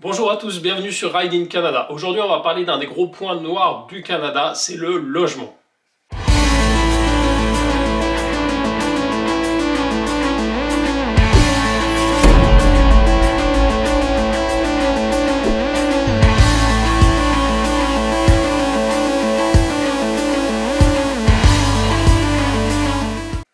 Bonjour à tous, bienvenue sur Ride in Canada. Aujourd'hui, on va parler d'un des gros points noirs du Canada, c'est le logement.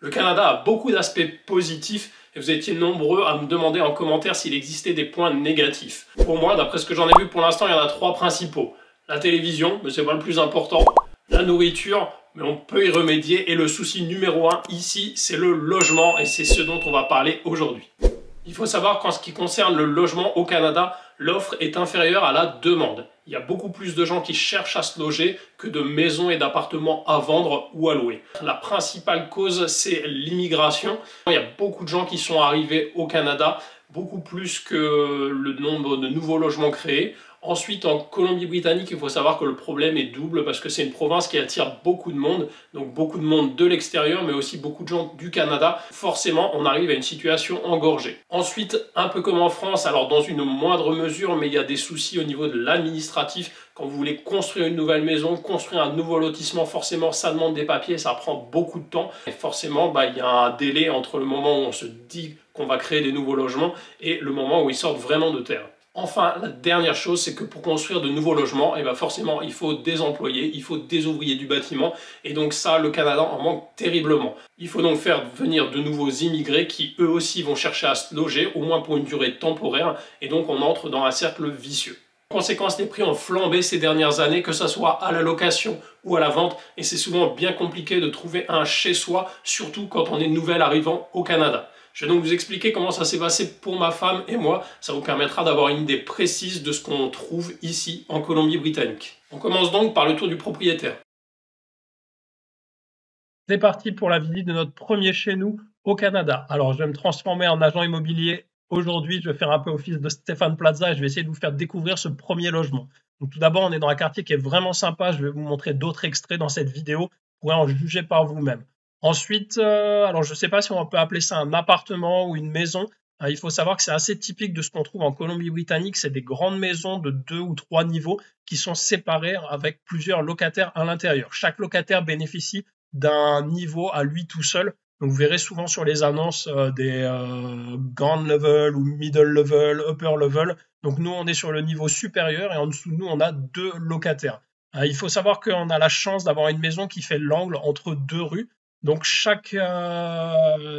Le Canada a beaucoup d'aspects positifs et vous étiez nombreux à me demander en commentaire s'il existait des points négatifs. Pour moi, d'après ce que j'en ai vu pour l'instant, il y en a trois principaux. La télévision, mais c'est pas le plus important. La nourriture, mais on peut y remédier. Et le souci numéro 1 ici, c'est le logement et c'est ce dont on va parler aujourd'hui. Il faut savoir qu'en ce qui concerne le logement au Canada, l'offre est inférieure à la demande. Il y a beaucoup plus de gens qui cherchent à se loger que de maisons et d'appartements à vendre ou à louer. La principale cause, c'est l'immigration. Il y a beaucoup de gens qui sont arrivés au Canada, beaucoup plus que le nombre de nouveaux logements créés. Ensuite, en Colombie-Britannique, il faut savoir que le problème est double parce que c'est une province qui attire beaucoup de monde, donc beaucoup de monde de l'extérieur, mais aussi beaucoup de gens du Canada. Forcément, on arrive à une situation engorgée. Ensuite, un peu comme en France, alors dans une moindre mesure, mais il y a des soucis au niveau de l'administratif. Quand vous voulez construire une nouvelle maison, construire un nouveau lotissement, forcément, ça demande des papiers, ça prend beaucoup de temps. Et forcément, il y a un délai entre le moment où on se dit qu'on va créer des nouveaux logements et le moment où ils sortent vraiment de terre. Enfin, la dernière chose, c'est que pour construire de nouveaux logements, forcément, il faut des employés, il faut des ouvriers du bâtiment. Et donc ça, le Canada en manque terriblement. Il faut donc faire venir de nouveaux immigrés qui, eux aussi, vont chercher à se loger, au moins pour une durée temporaire. Et donc, on entre dans un cercle vicieux. En conséquence, les prix ont flambé ces dernières années, que ce soit à la location ou à la vente. Et c'est souvent bien compliqué de trouver un chez-soi, surtout quand on est nouvel arrivant au Canada. Je vais donc vous expliquer comment ça s'est passé pour ma femme et moi. Ça vous permettra d'avoir une idée précise de ce qu'on trouve ici en Colombie-Britannique. On commence donc par le tour du propriétaire. C'est parti pour la visite de notre premier chez nous au Canada. Alors, je vais me transformer en agent immobilier. Aujourd'hui, je vais faire un peu office de Stéphane Plaza et je vais essayer de vous faire découvrir ce premier logement. Donc, tout d'abord, on est dans un quartier qui est vraiment sympa. Je vais vous montrer d'autres extraits dans cette vidéo. Vous pourrez en juger par vous-même. Ensuite, alors je ne sais pas si on peut appeler ça un appartement ou une maison. Il faut savoir que c'est assez typique de ce qu'on trouve en Colombie-Britannique. C'est des grandes maisons de 2 ou 3 niveaux qui sont séparées avec plusieurs locataires à l'intérieur. Chaque locataire bénéficie d'un niveau à lui tout seul. Donc vous verrez souvent sur les annonces des ground level ou middle level, upper level. Donc nous, on est sur le niveau supérieur et en dessous de nous, on a 2 locataires. Il faut savoir qu'on a la chance d'avoir une maison qui fait l'angle entre 2 rues. Donc chaque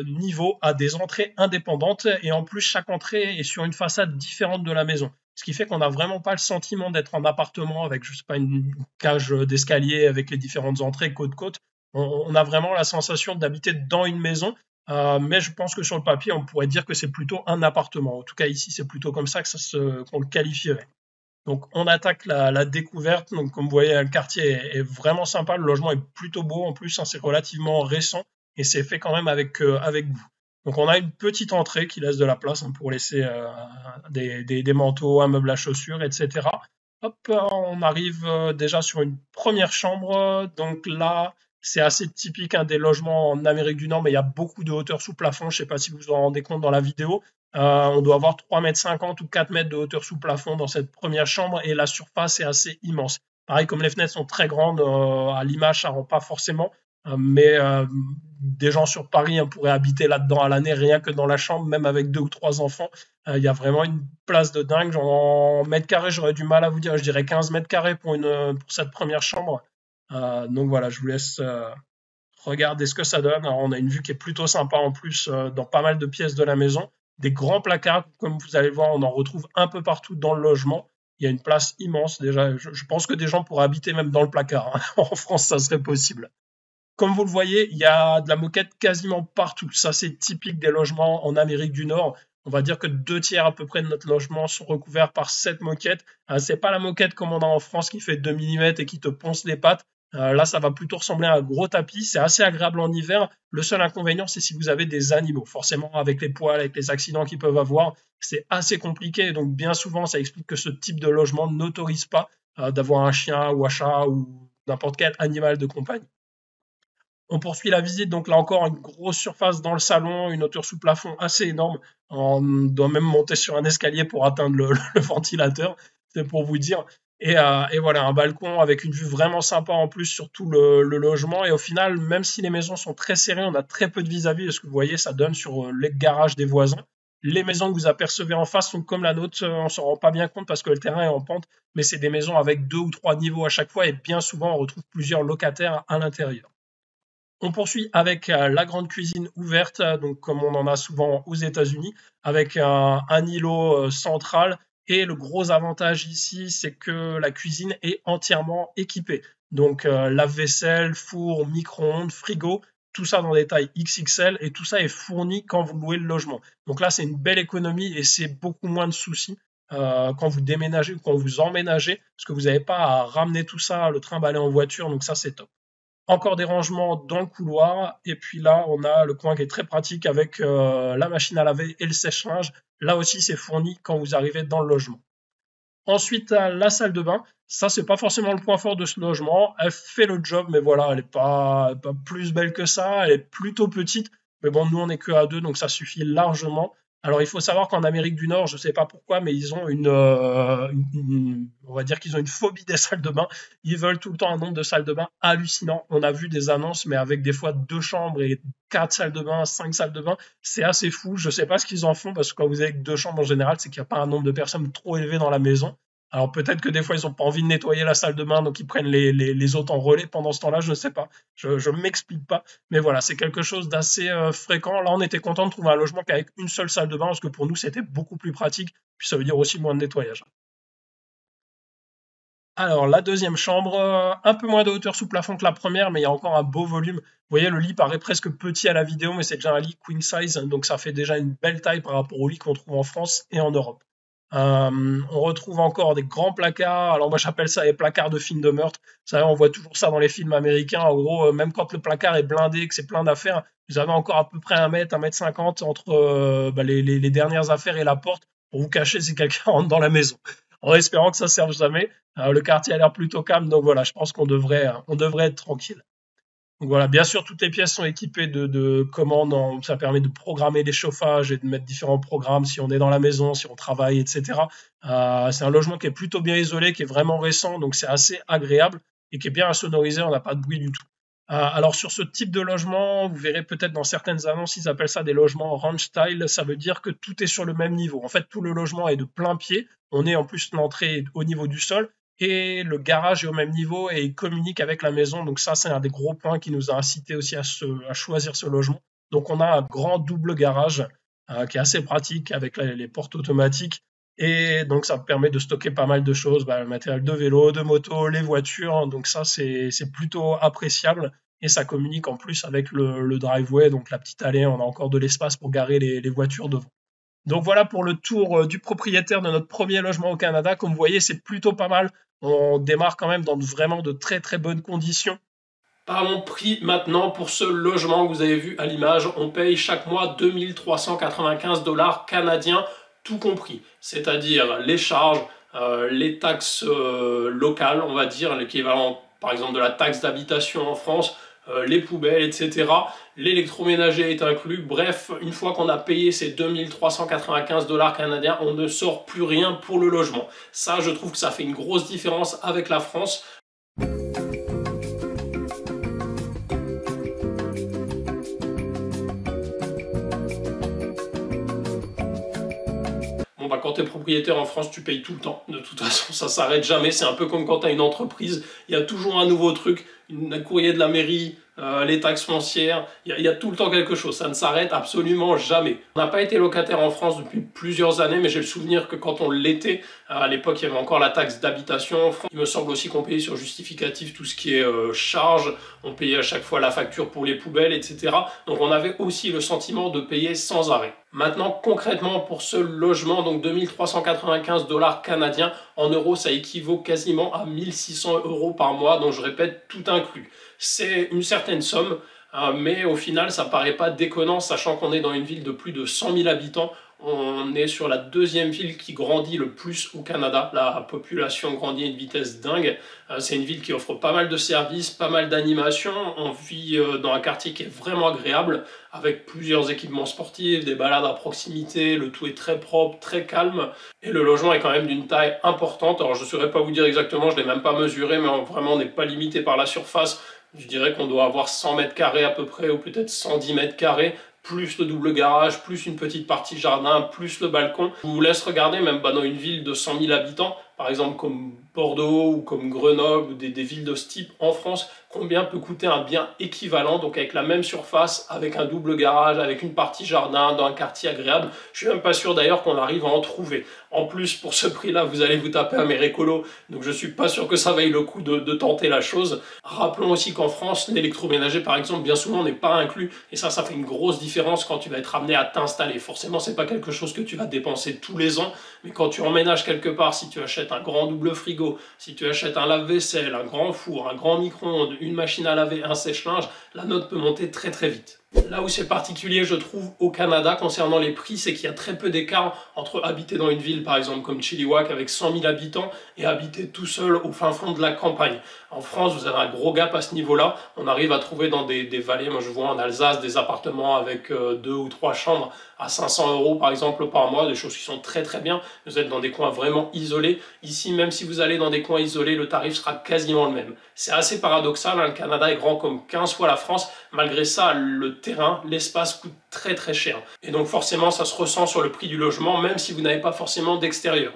niveau a des entrées indépendantes et en plus chaque entrée est sur une façade différente de la maison. Ce qui fait qu'on n'a vraiment pas le sentiment d'être en appartement avec, je sais pas, une cage d'escalier avec les différentes entrées côte-côte. On a vraiment la sensation d'habiter dans une maison, mais je pense que sur le papier, on pourrait dire que c'est plutôt un appartement. En tout cas ici, c'est plutôt comme ça qu'on le qualifierait. Donc on attaque la découverte. Donc comme vous voyez, le quartier est vraiment sympa, le logement est plutôt beau en plus, c'est relativement récent et c'est fait quand même avec goût. Donc on a une petite entrée qui laisse de la place pour laisser des manteaux, un meuble à chaussures, etc. Hop, on arrive déjà sur une première chambre. Donc là, c'est assez typique des logements en Amérique du Nord, mais il y a beaucoup de hauteur sous plafond. Je ne sais pas si vous vous en rendez compte dans la vidéo. On doit avoir 3,50 m ou 4 mètres de hauteur sous plafond dans cette première chambre et la surface est assez immense. Pareil, comme les fenêtres sont très grandes, à l'image, ça ne rend pas forcément, mais des gens sur Paris pourraient habiter là-dedans à l'année, rien que dans la chambre, même avec 2 ou 3 enfants. Il y a vraiment une place de dingue. En mètres carrés, j'aurais du mal à vous dire, je dirais 15 mètres carrés pour cette première chambre. Donc voilà, je vous laisse regarder ce que ça donne. Alors, on a une vue qui est plutôt sympa en plus dans pas mal de pièces de la maison. Des grands placards, comme vous allez le voir, on en retrouve un peu partout dans le logement. Il y a une place immense déjà. Je pense que des gens pourraient habiter même dans le placard. En France, ça serait possible. Comme vous le voyez, il y a de la moquette quasiment partout. Ça, c'est typique des logements en Amérique du Nord. On va dire que 2 tiers à peu près de notre logement sont recouverts par cette moquette. C'est pas la moquette comme on a en France qui fait 2 mm et qui te ponce les pattes. Là, ça va plutôt ressembler à un gros tapis. C'est assez agréable en hiver. Le seul inconvénient, c'est si vous avez des animaux. Forcément, avec les poils, avec les accidents qu'ils peuvent avoir, c'est assez compliqué. Donc, bien souvent, ça explique que ce type de logement n'autorise pas d'avoir un chien ou un chat ou n'importe quel animal de compagnie. On poursuit la visite, donc là encore une grosse surface dans le salon, une hauteur sous plafond assez énorme. On doit même monter sur un escalier pour atteindre le ventilateur, c'est pour vous dire. Et voilà, un balcon avec une vue vraiment sympa en plus sur tout le logement. Et au final, même si les maisons sont très serrées, on a très peu de vis-à-vis. Parce que vous voyez, ça donne sur les garages des voisins. Les maisons que vous apercevez en face sont comme la nôtre. On s'en rend pas bien compte parce que le terrain est en pente. Mais c'est des maisons avec 2 ou 3 niveaux à chaque fois. Et bien souvent, on retrouve plusieurs locataires à l'intérieur. On poursuit avec la grande cuisine ouverte, donc comme on en a souvent aux États-Unis, avec un îlot central. Et le gros avantage ici, c'est que la cuisine est entièrement équipée. Donc lave-vaisselle, four, micro-ondes, frigo, tout ça dans des tailles XXL et tout ça est fourni quand vous louez le logement. Donc là, c'est une belle économie et c'est beaucoup moins de soucis quand vous déménagez ou quand vous emménagez, parce que vous n'avez pas à ramener tout ça, le trimballer en voiture, donc ça c'est top. Encore des rangements dans le couloir. Et puis là, on a le coin qui est très pratique avec la machine à laver et le sèche-linge. Là aussi, c'est fourni quand vous arrivez dans le logement. Ensuite, la salle de bain. Ça, c'est pas forcément le point fort de ce logement. Elle fait le job, mais voilà, elle est pas plus belle que ça. Elle est plutôt petite. Mais bon, nous, on est que à deux, donc ça suffit largement. Alors, il faut savoir qu'en Amérique du Nord, je ne sais pas pourquoi, mais ils ont on va dire qu'ils ont une phobie des salles de bain. Ils veulent tout le temps un nombre de salles de bain hallucinant. On a vu des annonces, mais avec des fois 2 chambres et 4 salles de bain, 5 salles de bain. C'est assez fou. Je ne sais pas ce qu'ils en font, parce que quand vous avez 2 chambres en général, c'est qu'il n'y a pas un nombre de personnes trop élevé dans la maison. Alors peut-être que des fois ils n'ont pas envie de nettoyer la salle de bain, donc ils prennent les autres en relais pendant ce temps-là, je ne sais pas, je ne m'explique pas, mais voilà, c'est quelque chose d'assez fréquent. Là on était content de trouver un logement qu'avec une seule salle de bain, parce que pour nous c'était beaucoup plus pratique, puis ça veut dire aussi moins de nettoyage. Alors la deuxième chambre, un peu moins de hauteur sous plafond que la première, mais il y a encore un beau volume. Vous voyez, le lit paraît presque petit à la vidéo, mais c'est déjà un lit queen size, donc ça fait déjà une belle taille par rapport au lit qu'on trouve en France et en Europe. On retrouve encore des grands placards. Alors moi j'appelle ça les placards de films de meurtre. Vous savez, on voit toujours ça dans les films américains. En gros, même quand le placard est blindé, que c'est plein d'affaires, vous avez encore à peu près 1 mètre 50 entre les dernières affaires et la porte pour vous cacher si quelqu'un rentre dans la maison. En espérant que ça serve jamais. Le quartier a l'air plutôt calme, donc voilà, je pense on devrait être tranquille. Donc voilà, bien sûr, toutes les pièces sont équipées de commandes. Ça permet de programmer les chauffages et de mettre différents programmes si on est dans la maison, si on travaille, etc. C'est un logement qui est plutôt bien isolé, qui est vraiment récent, donc c'est assez agréable et qui est bien insonorisé, on n'a pas de bruit du tout. Alors sur ce type de logement, vous verrez peut-être dans certaines annonces, ils appellent ça des logements ranch style. Ça veut dire que tout est sur le même niveau. En fait, tout le logement est de plein pied. On est en plus l'entrée au niveau du sol et le garage est au même niveau et il communique avec la maison. Donc ça, c'est un des gros points qui nous a incité aussi à choisir ce logement. Donc on a un grand double garage qui est assez pratique avec les portes automatiques. Et donc ça permet de stocker pas mal de choses, le matériel de vélo, de moto, les voitures. Donc ça, c'est plutôt appréciable. Et ça communique en plus avec le driveway, donc la petite allée. On a encore de l'espace pour garer les voitures devant. Donc voilà pour le tour du propriétaire de notre premier logement au Canada. Comme vous voyez, c'est plutôt pas mal. On démarre quand même dans vraiment de très très bonnes conditions. Parlons prix maintenant pour ce logement que vous avez vu à l'image. On paye chaque mois 2395 dollars canadiens, tout compris. C'est-à-dire les charges, les taxes locales, on va dire, l'équivalent par exemple de la taxe d'habitation en France, les poubelles, etc. L'électroménager est inclus. Bref, une fois qu'on a payé ces 2395 dollars canadiens, on ne sort plus rien pour le logement. Ça, je trouve que ça fait une grosse différence avec la France. Quand tu es propriétaire en France, tu payes tout le temps. De toute façon, ça s'arrête jamais. C'est un peu comme quand tu as une entreprise. Il y a toujours un nouveau truc, un courrier de la mairie, les taxes foncières. Il y a tout le temps quelque chose. Ça ne s'arrête absolument jamais. On n'a pas été locataire en France depuis plusieurs années, mais j'ai le souvenir que quand on l'était, à l'époque, il y avait encore la taxe d'habitation en France. Il me semble aussi qu'on payait sur justificatif tout ce qui est charge. On payait à chaque fois la facture pour les poubelles, etc. Donc on avait aussi le sentiment de payer sans arrêt. Maintenant, concrètement, pour ce logement, donc 2395 dollars canadiens, en euros, ça équivaut quasiment à 1600 euros par mois, donc je répète, tout inclus. C'est une certaine somme, mais au final, ça paraît pas déconnant, sachant qu'on est dans une ville de plus de 100 000 habitants. On est sur la deuxième ville qui grandit le plus au Canada. La population grandit à une vitesse dingue. C'est une ville qui offre pas mal de services, pas mal d'animations. On vit dans un quartier qui est vraiment agréable, avec plusieurs équipements sportifs, des balades à proximité. Le tout est très propre, très calme. Et le logement est quand même d'une taille importante. Alors je ne saurais pas vous dire exactement, je ne l'ai même pas mesuré, mais vraiment on n'est pas limité par la surface. Je dirais qu'on doit avoir 100 mètres carrés à peu près, ou peut-être 110 mètres carrés, plus le double garage, plus une petite partie jardin, plus le balcon. Je vous laisse regarder, même dans une ville de 100 000 habitants, par exemple comme Bordeaux ou comme Grenoble, ou des villes de ce type en France, combien peut coûter un bien équivalent, donc avec la même surface, avec un double garage, avec une partie jardin, dans un quartier agréable. Je suis même pas sûr d'ailleurs qu'on arrive à en trouver. En plus, pour ce prix-là, vous allez vous taper un mérécolo, donc je suis pas sûr que ça vaille le coup de tenter la chose. Rappelons aussi qu'en France, l'électroménager, par exemple, bien souvent n'est pas inclus, et ça fait une grosse différence quand tu vas être amené à t'installer. Forcément, c'est pas quelque chose que tu vas dépenser tous les ans, mais quand tu emménages quelque part, si tu achètes un grand double frigo, si tu achètes un lave-vaisselle, un grand four, un grand micro-ondes, une machine à laver, un sèche-linge, la note peut monter très très vite. Là où c'est particulier, je trouve, au Canada, concernant les prix, c'est qu'il y a très peu d'écart entre habiter dans une ville, par exemple, comme Chilliwack, avec 100 000 habitants, et habiter tout seul au fin fond de la campagne. En France, vous avez un gros gap à ce niveau-là. On arrive à trouver dans des vallées, moi je vois en Alsace, des appartements avec 2 ou 3 chambres à 500 € par exemple par mois, des choses qui sont très très bien. Vous êtes dans des coins vraiment isolés. Ici, même si vous allez dans des coins isolés, le tarif sera quasiment le même. C'est assez paradoxal, hein, le Canada est grand comme 15 fois la France. Malgré ça, le terrain, l'espace coûte très très cher. Et donc forcément, ça se ressent sur le prix du logement, même si vous n'avez pas forcément d'extérieur.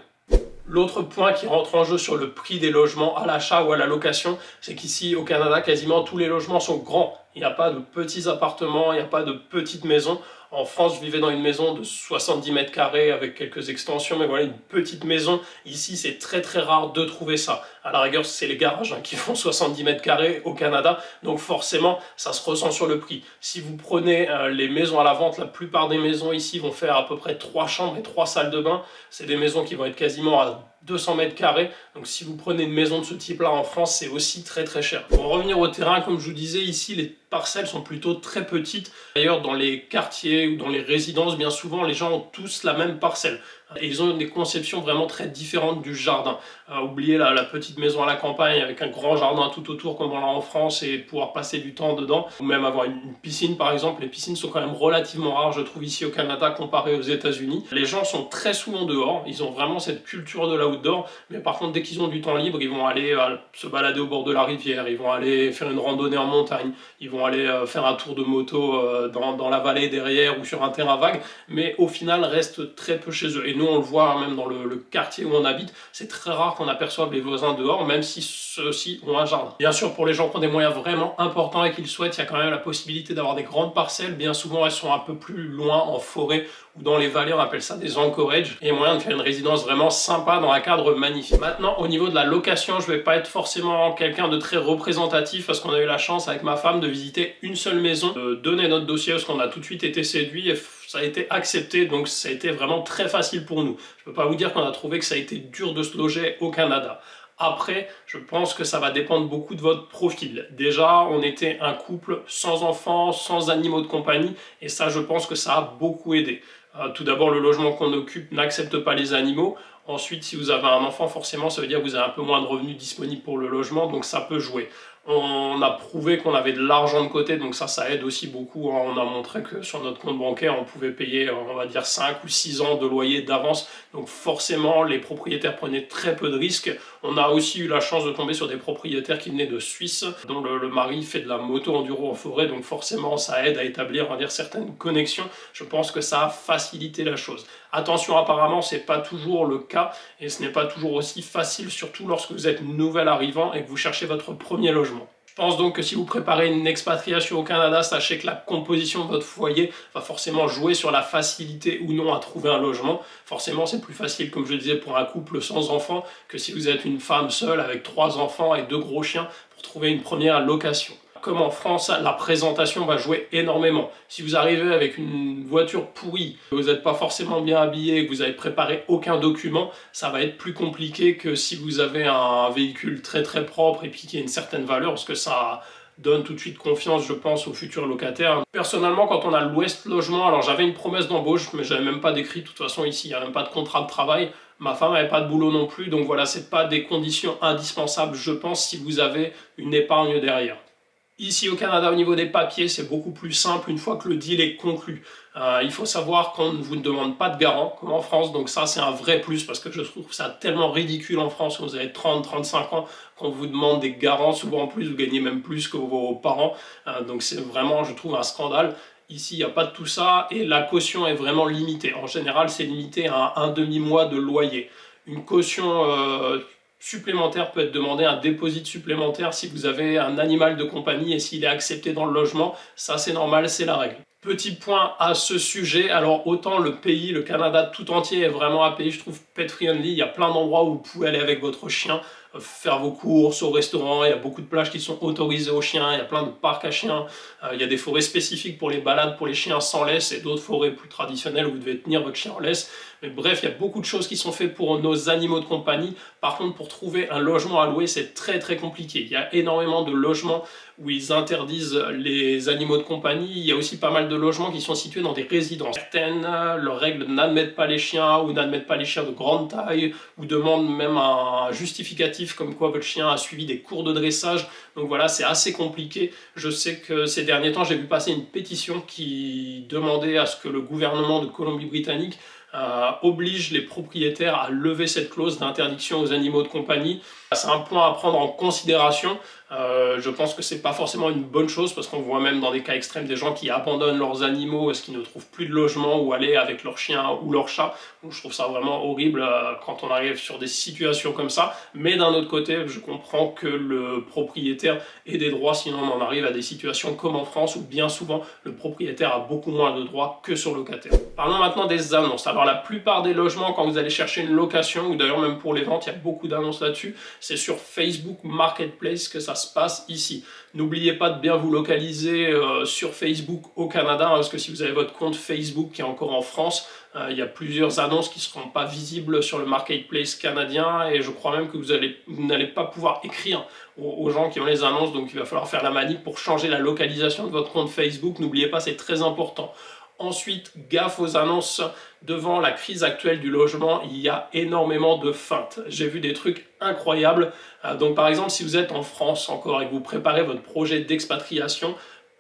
L'autre point qui rentre en jeu sur le prix des logements à l'achat ou à la location, c'est qu'ici au Canada, quasiment tous les logements sont grands. Il n'y a pas de petits appartements, il n'y a pas de petites maisons. En France, je vivais dans une maison de 70 mètres carrés avec quelques extensions, mais voilà, une petite maison. Ici, c'est très très rare de trouver ça. À la rigueur, c'est les garages qui font 70 mètres carrés au Canada, donc forcément, ça se ressent sur le prix. Si vous prenez les maisons à la vente, la plupart des maisons ici vont faire à peu près 3 chambres et 3 salles de bain. C'est des maisons qui vont être quasiment à 200 mètres carrés. Donc si vous prenez une maison de ce type-là en France, c'est aussi très très cher. Pour revenir au terrain, comme je vous disais, ici, les parcelles sont plutôt très petites. D'ailleurs, dans les quartiers ou dans les résidences, bien souvent, les gens ont tous la même parcelle. Et ils ont des conceptions vraiment très différentes du jardin. Oubliez la petite maison à la campagne avec un grand jardin tout autour comme on l'a en France et pouvoir passer du temps dedans. Ou même avoir une piscine par exemple. Les piscines sont quand même relativement rares, je trouve, ici au Canada comparé aux États-Unis. Les gens sont très souvent dehors. Ils ont vraiment cette culture de l'outdoor. Mais par contre, dès qu'ils ont du temps libre, ils vont aller se balader au bord de la rivière. Ils vont aller faire une randonnée en montagne. Ils vont aller faire un tour de moto dans la vallée derrière ou sur un terrain vague. Mais au final, restent très peu chez eux. Et nous, on le voit même dans le quartier où on habite, c'est très rare qu'on aperçoive les voisins dehors, même si ceux-ci ont un jardin. Bien sûr, pour les gens qui ont des moyens vraiment importants et qui le souhaitent, il y a quand même la possibilité d'avoir des grandes parcelles. Bien souvent, elles sont un peu plus loin en forêt ou dans les vallées, on appelle ça des anchorages. Et il y a moyen de faire une résidence vraiment sympa dans un cadre magnifique. Maintenant, au niveau de la location, je ne vais pas être forcément quelqu'un de très représentatif parce qu'on a eu la chance avec ma femme de visiter une seule maison, de donner notre dossier parce qu'on a tout de suite été séduits et ça a été accepté, donc ça a été vraiment très facile pour nous. Je ne peux pas vous dire qu'on a trouvé que ça a été dur de se loger au Canada. Après, je pense que ça va dépendre beaucoup de votre profil. Déjà, on était un couple sans enfants, sans animaux de compagnie, et ça, je pense que ça a beaucoup aidé. Tout d'abord, le logement qu'on occupe n'accepte pas les animaux. Ensuite, si vous avez un enfant, forcément, ça veut dire que vous avez un peu moins de revenus disponibles pour le logement, donc ça peut jouer. On a prouvé qu'on avait de l'argent de côté, donc ça aide aussi beaucoup. On a montré que sur notre compte bancaire, on pouvait payer, on va dire, 5 ou 6 ans de loyer d'avance. Donc forcément, les propriétaires prenaient très peu de risques. On a aussi eu la chance de tomber sur des propriétaires qui venaient de Suisse, dont le mari fait de la moto enduro en forêt, donc forcément, ça aide à établir, on va dire, certaines connexions. Je pense que ça a facilité la chose. Attention, apparemment, c'est pas toujours le cas, et ce n'est pas toujours aussi facile, surtout lorsque vous êtes nouvel arrivant et que vous cherchez votre premier logement. Je pense donc que si vous préparez une expatriation au Canada, sachez que la composition de votre foyer va forcément jouer sur la facilité ou non à trouver un logement. Forcément, c'est plus facile, comme je le disais, pour un couple sans enfants que si vous êtes une femme seule avec 3 enfants et 2 gros chiens pour trouver une première location. Comme en France, la présentation va jouer énormément. Si vous arrivez avec une voiture pourrie, que vous n'êtes pas forcément bien habillé, que vous n'avez préparé aucun document, ça va être plus compliqué que si vous avez un véhicule très très propre et puis qui a une certaine valeur, parce que ça donne tout de suite confiance, je pense, aux futurs locataires. Personnellement, quand on a l'Ouest Logement, alors j'avais une promesse d'embauche, mais j'avais même pas d'écrit. De toute façon, ici, il n'y a même pas de contrat de travail. Ma femme n'avait pas de boulot non plus, donc voilà, c'est pas des conditions indispensables, je pense, si vous avez une épargne derrière. Ici au Canada, au niveau des papiers, c'est beaucoup plus simple une fois que le deal est conclu. Il faut savoir qu'on ne vous demande pas de garant, comme en France, donc ça c'est un vrai plus, parce que je trouve ça tellement ridicule en France, quand vous avez 30-35 ans, qu'on vous demande des garants, souvent en plus, vous gagnez même plus que vos parents, donc c'est vraiment, je trouve, un scandale. Ici, il n'y a pas de tout ça, et la caution est vraiment limitée. En général, c'est limité à un demi-mois de loyer. Une caution supplémentaire peut être demandé, un dépôt supplémentaire si vous avez un animal de compagnie et s'il est accepté dans le logement, ça c'est normal, c'est la règle. Petit point à ce sujet, alors autant le pays, le Canada tout entier est vraiment un pays, je trouve, pet friendly, il y a plein d'endroits où vous pouvez aller avec votre chien, faire vos courses au restaurant, il y a beaucoup de plages qui sont autorisées aux chiens, il y a plein de parcs à chiens, il y a des forêts spécifiques pour les balades pour les chiens sans laisse et d'autres forêts plus traditionnelles où vous devez tenir votre chien en laisse. Mais bref, il y a beaucoup de choses qui sont faites pour nos animaux de compagnie. Par contre, pour trouver un logement à louer, c'est très très compliqué. Il y a énormément de logements où ils interdisent les animaux de compagnie. Il y a aussi pas mal de logements qui sont situés dans des résidences. Certaines, leurs règles n'admettent pas les chiens ou n'admettent pas les chiens de grande taille ou demandent même un justificatif comme quoi votre chien a suivi des cours de dressage. Donc voilà, c'est assez compliqué. Je sais que ces derniers temps, j'ai vu passer une pétition qui demandait à ce que le gouvernement de Colombie-Britannique oblige les propriétaires à lever cette clause d'interdiction aux animaux de compagnie. C'est un point à prendre en considération. Je pense que c'est pas forcément une bonne chose parce qu'on voit même dans des cas extrêmes des gens qui abandonnent leurs animaux parce qu'ils ne trouvent plus de logement où aller avec leur chien ou leur chat. Donc je trouve ça vraiment horrible quand on arrive sur des situations comme ça. Mais d'un autre côté, je comprends que le propriétaire ait des droits, sinon on en arrive à des situations comme en France où bien souvent le propriétaire a beaucoup moins de droits que son locataire. Parlons maintenant des annonces. Alors la plupart des logements, quand vous allez chercher une location ou d'ailleurs même pour les ventes, il y a beaucoup d'annonces là-dessus. C'est sur Facebook Marketplace que ça se passe ici. N'oubliez pas de bien vous localiser sur Facebook au Canada, hein, parce que si vous avez votre compte Facebook qui est encore en France, il y a plusieurs annonces qui ne seront pas visibles sur le Marketplace canadien et je crois même que vous n'allez pas pouvoir écrire aux gens qui ont les annonces, donc il va falloir faire la manip pour changer la localisation de votre compte Facebook. N'oubliez pas, c'est très important. Ensuite, gaffe aux annonces. Devant la crise actuelle du logement, il y a énormément de feintes. J'ai vu des trucs incroyables. Donc par exemple, si vous êtes en France encore et que vous préparez votre projet d'expatriation,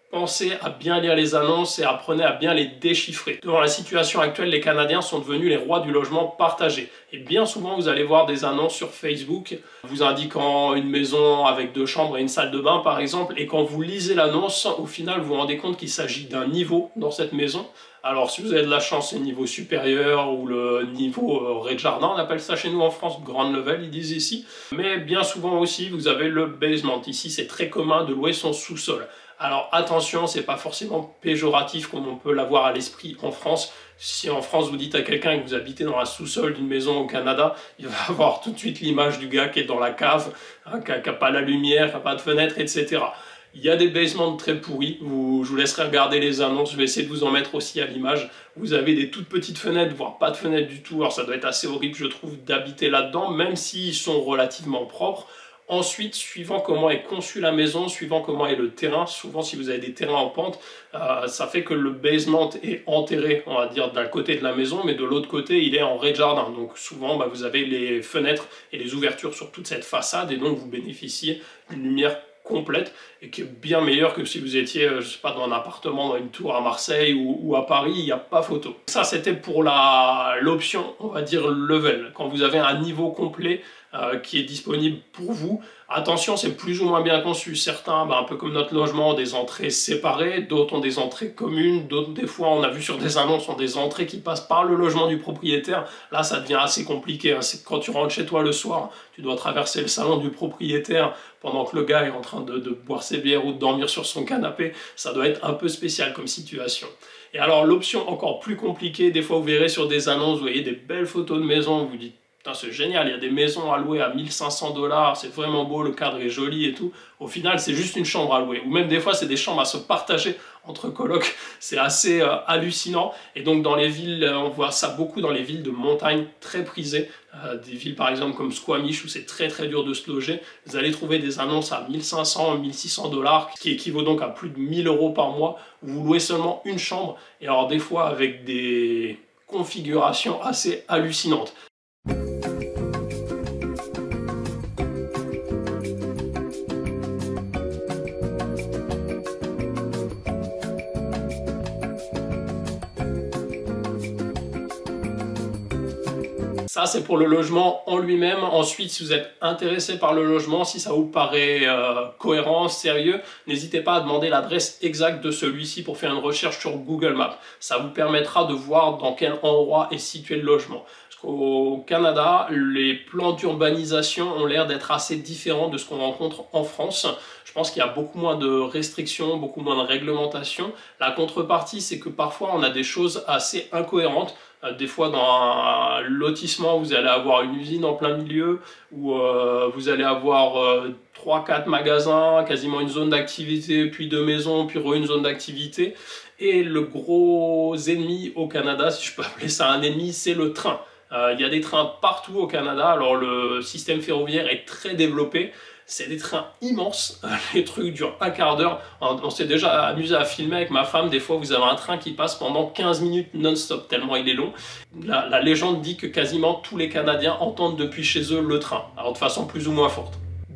pensez à bien lire les annonces et apprenez à bien les déchiffrer. Devant la situation actuelle, les Canadiens sont devenus les rois du logement partagé. Et bien souvent, vous allez voir des annonces sur Facebook vous indiquant une maison avec 2 chambres et une salle de bain, par exemple. Et quand vous lisez l'annonce, au final, vous vous rendez compte qu'il s'agit d'un niveau dans cette maison. Alors, si vous avez de la chance, c'est le niveau supérieur ou le niveau rez-de-jardin, on appelle ça chez nous en France, grand level, ils disent ici. Mais bien souvent aussi, vous avez le basement. Ici, c'est très commun de louer son sous-sol. Alors attention, c'est pas forcément péjoratif comme on peut l'avoir à l'esprit en France. Si en France vous dites à quelqu'un que vous habitez dans la sous-sol d'une maison au Canada, il va avoir tout de suite l'image du gars qui est dans la cave, hein, qui n'a pas la lumière, qui n'a pas de fenêtre, etc. Il y a des basements très pourris, je vous laisserai regarder les annonces, je vais essayer de vous en mettre aussi à l'image. Vous avez des toutes petites fenêtres, voire pas de fenêtres du tout, alors ça doit être assez horrible je trouve d'habiter là-dedans, même s'ils sont relativement propres. Ensuite, suivant comment est conçue la maison, suivant comment est le terrain, souvent si vous avez des terrains en pente, ça fait que le basement est enterré, on va dire, d'un côté de la maison, mais de l'autre côté, il est en rez-de-jardin. Donc souvent, vous avez les fenêtres et les ouvertures sur toute cette façade, et donc vous bénéficiez d'une lumière complète et qui est bien meilleure que si vous étiez, je sais pas, dans un appartement, dans une tour à Marseille ou à Paris, il n'y a pas photo. Ça, c'était pour l'option, on va dire, level. Quand vous avez un niveau complet qui est disponible pour vous. Attention, c'est plus ou moins bien conçu. Certains, un peu comme notre logement, ont des entrées séparées, d'autres ont des entrées communes, d'autres, des fois, on a vu sur des annonces, ont des entrées qui passent par le logement du propriétaire. Là, ça devient assez compliqué. C'est que quand tu rentres chez toi le soir, tu dois traverser le salon du propriétaire pendant que le gars est en train de boire ses bières ou de dormir sur son canapé. Ça doit être un peu spécial comme situation. Et alors, l'option encore plus compliquée, des fois, vous verrez sur des annonces, vous voyez des belles photos de maison, vous dites putain, c'est génial, il y a des maisons à louer à 1500 $, c'est vraiment beau, le cadre est joli et tout. Au final, c'est juste une chambre à louer. Ou même des fois, c'est des chambres à se partager entre colocs. C'est assez hallucinant. Et donc, dans les villes, on voit ça beaucoup dans les villes de montagne très prisées. Des villes, par exemple, comme Squamish, où c'est très très dur de se loger. Vous allez trouver des annonces à 1500, 1600 $, ce qui équivaut donc à plus de 1000 € par mois, où vous louez seulement une chambre. Et alors, des fois, avec des configurations assez hallucinantes. Ça, c'est pour le logement en lui-même. Ensuite, si vous êtes intéressé par le logement, si ça vous paraît cohérent, sérieux, n'hésitez pas à demander l'adresse exacte de celui-ci pour faire une recherche sur Google Maps. Ça vous permettra de voir dans quel endroit est situé le logement. Parce qu'au Canada, les plans d'urbanisation ont l'air d'être assez différents de ce qu'on rencontre en France. Je pense qu'il y a beaucoup moins de restrictions, beaucoup moins de réglementations. La contrepartie, c'est que parfois, on a des choses assez incohérentes. Des fois, dans un lotissement, vous allez avoir une usine en plein milieu, ou vous allez avoir 3-4 magasins, quasiment une zone d'activité, puis 2 maisons, puis une zone d'activité. Et le gros ennemi au Canada, si je peux appeler ça un ennemi, c'est le train. Il y a des trains partout au Canada, alors le système ferroviaire est très développé. C'est des trains immenses, les trucs durent un quart d'heure. On s'est déjà amusé à filmer avec ma femme. Des fois, vous avez un train qui passe pendant 15 minutes non-stop, tellement il est long. La légende dit que quasiment tous les Canadiens entendent depuis chez eux le train, alors de façon plus ou moins forte.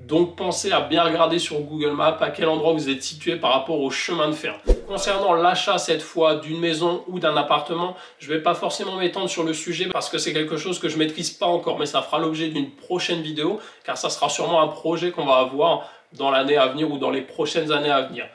Donc pensez à bien regarder sur Google Maps à quel endroit vous êtes situé par rapport au chemin de fer. Concernant l'achat cette fois d'une maison ou d'un appartement, je ne vais pas forcément m'étendre sur le sujet parce que c'est quelque chose que je ne maîtrise pas encore, mais ça fera l'objet d'une prochaine vidéo car ça sera sûrement un projet qu'on va avoir dans l'année à venir ou dans les prochaines années à venir.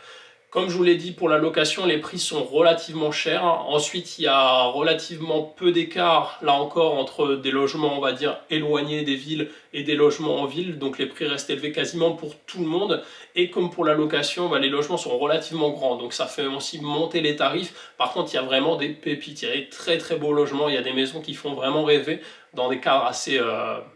Comme je vous l'ai dit, pour la location, les prix sont relativement chers. Ensuite, il y a relativement peu d'écart, là encore, entre des logements, on va dire, éloignés des villes et des logements en ville. Donc, les prix restent élevés quasiment pour tout le monde. Et comme pour la location, les logements sont relativement grands. Donc, ça fait aussi monter les tarifs. Par contre, il y a vraiment des pépites. Il y a des très, très beaux logements. Il y a des maisons qui font vraiment rêver dans des cadres assez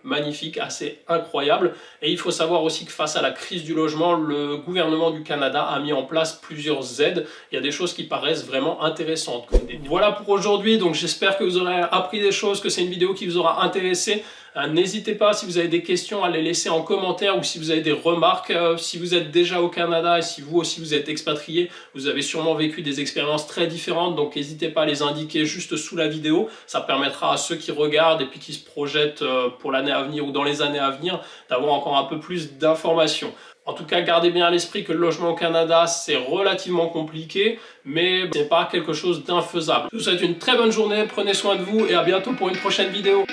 magnifiques, assez incroyables. Et il faut savoir aussi que face à la crise du logement, le gouvernement du Canada a mis en place plusieurs aides. Il y a des choses qui paraissent vraiment intéressantes. Voilà pour aujourd'hui, donc j'espère que vous aurez appris des choses, que c'est une vidéo qui vous aura intéressé. N'hésitez pas, si vous avez des questions, à les laisser en commentaire ou si vous avez des remarques. Si vous êtes déjà au Canada et si vous aussi vous êtes expatrié, vous avez sûrement vécu des expériences très différentes, donc n'hésitez pas à les indiquer juste sous la vidéo. Ça permettra à ceux qui regardent et puis qui se projettent pour l'année à venir ou dans les années à venir d'avoir encore un peu plus d'informations. En tout cas, gardez bien à l'esprit que le logement au Canada, c'est relativement compliqué, mais ce n'est pas quelque chose d'infaisable. Je vous souhaite une très bonne journée, prenez soin de vous et à bientôt pour une prochaine vidéo.